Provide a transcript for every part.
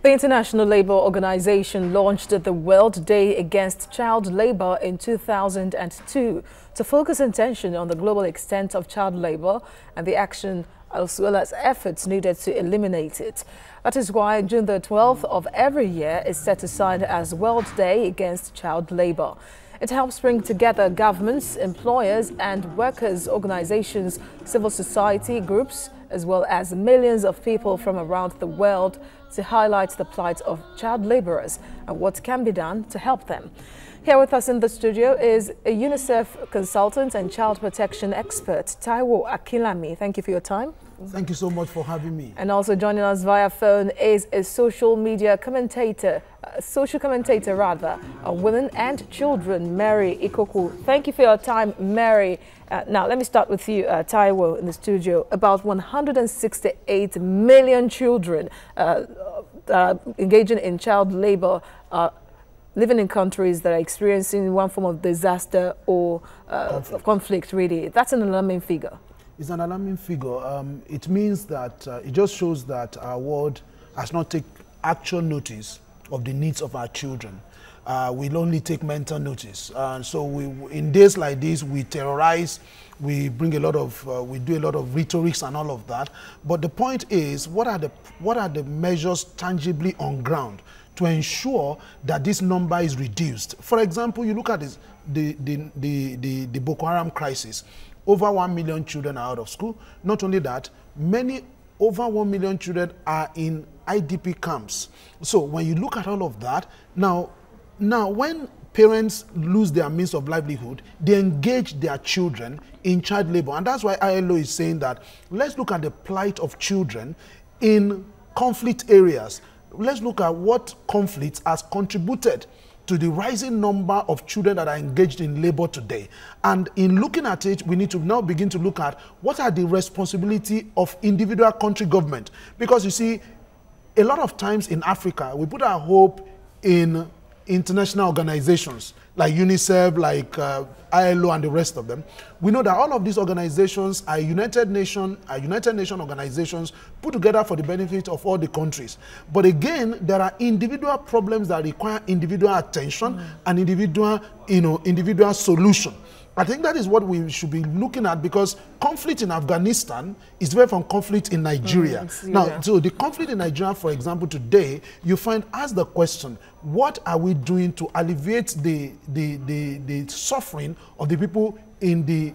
The International Labour Organization launched the World Day Against Child Labour in 2002 to focus attention on the global extent of child labour and the action as well as efforts needed to eliminate it. That is why June the 12th of every year is set aside as World Day Against Child Labour. It helps bring together governments, employers and workers' organizations, civil society groups, as well as millions of people from around the world to highlight the plight of child laborers and what can be done to help them. Here with us in the studio is a UNICEF consultant and child protection expert, Taiwo Akinlami. Thank you for your time. Thank you so much for having me. And also joining us via phone is a social commentator on women and children, Mary Ikoku. Thank you for your time, Mary. Now, let me start with you, Taiwo, in the studio. About 168 million children engaging in child labor living in countries that are experiencing one form of disaster or conflict, really. That's an alarming figure. It's an alarming figure. It means that it just shows that our world has not taken actual notice of the needs of our children. We'll only take mental notice. So in days like this, we terrorize, we bring a lot of, we do a lot of rhetorics and all of that. But the point is, what are the measures tangibly on ground to ensure that this number is reduced? For example, you look at this, the Boko Haram crisis. Over 1 million children are out of school. Not only that, over 1 million children are in IDP camps. So when you look at all of that, now when parents lose their means of livelihood, they engage their children in child labor. And that's why ILO is saying that let's look at the plight of children in conflict areas. Let's look at what conflicts has contributed to the rising number of children that are engaged in labor today. And in looking at it, we need to now begin to look at what are the responsibility of individual country government. Because you see, a lot of times in Africa, we put our hope in international organizations like UNICEF, like ILO and the rest of them. We know that all of these organizations are United Nations organizations put together for the benefit of all the countries. But again, there are individual problems that require individual attention and individual solution. I think that is what we should be looking at, because conflict in Afghanistan is different from conflict in Nigeria. Now, so the conflict in Nigeria, for example, today, you find ask the question, what are we doing to alleviate the suffering of the people in the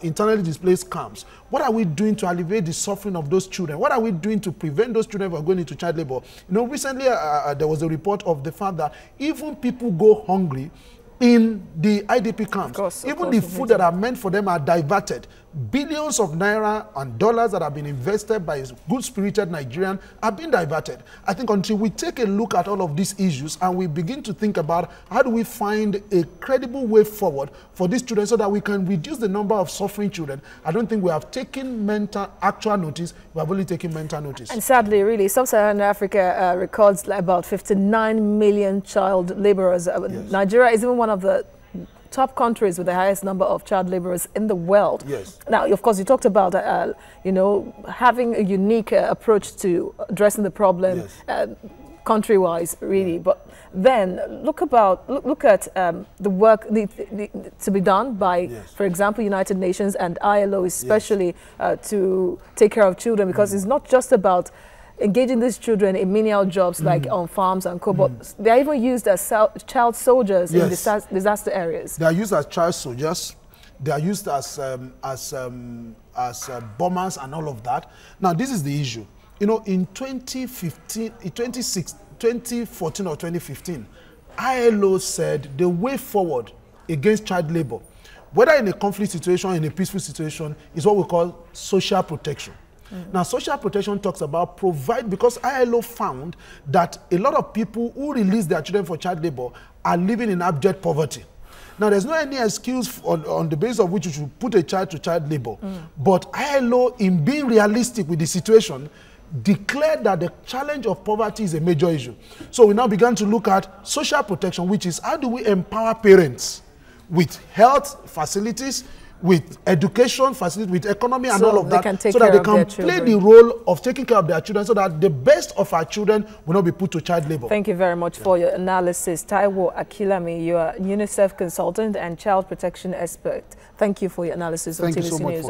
internally displaced camps? What are we doing to alleviate the suffering of those children? What are we doing to prevent those children from going into child labor? You know, recently there was a report of the fact that even people go hungry in the IDP camps. Even the food that are meant for them are diverted. Billions of naira and dollars that have been invested by good-spirited Nigerians are being diverted. I think until we take a look at all of these issues and we begin to think about how do we find a credible way forward for these children so that we can reduce the number of suffering children, I don't think we have taken actual notice. We have only taken mental notice. And sadly, really, Sub-Saharan Africa records about 59 million child laborers. Yes. Nigeria is even one of the top countries with the highest number of child laborers in the world. Yes. Now, of course, you talked about, having a unique approach to addressing the problem, yes, country-wise, really. Yeah. But then look at the work to be done by, yes, for example, United Nations and ILO, especially, yes, to take care of children, because it's not just about engaging these children in menial jobs like on farms and co, but they are even used as child soldiers, yes, in disaster areas. They are used as child soldiers. They are used as bombers and all of that. Now, this is the issue. You know, in 2014 or 2015, ILO said the way forward against child labor, whether in a conflict situation or in a peaceful situation, is what we call social protection. Now, social protection talks about because ILO found that a lot of people who release their children for child labor are living in abject poverty. Now, there's no any excuse on the basis of which you should put a child to child labor. But ILO, in being realistic with the situation, declared that the challenge of poverty is a major issue. So we now began to look at social protection, which is how do we empower parents with health facilities, with education facilities, with economy and all of that, so that they can play the role of taking care of their children, so that the best of our children will not be put to child labor. Thank you very much for your analysis. Taiwo Akinlami, you are UNICEF consultant and child protection expert. Thank you for your analysis on TVC News.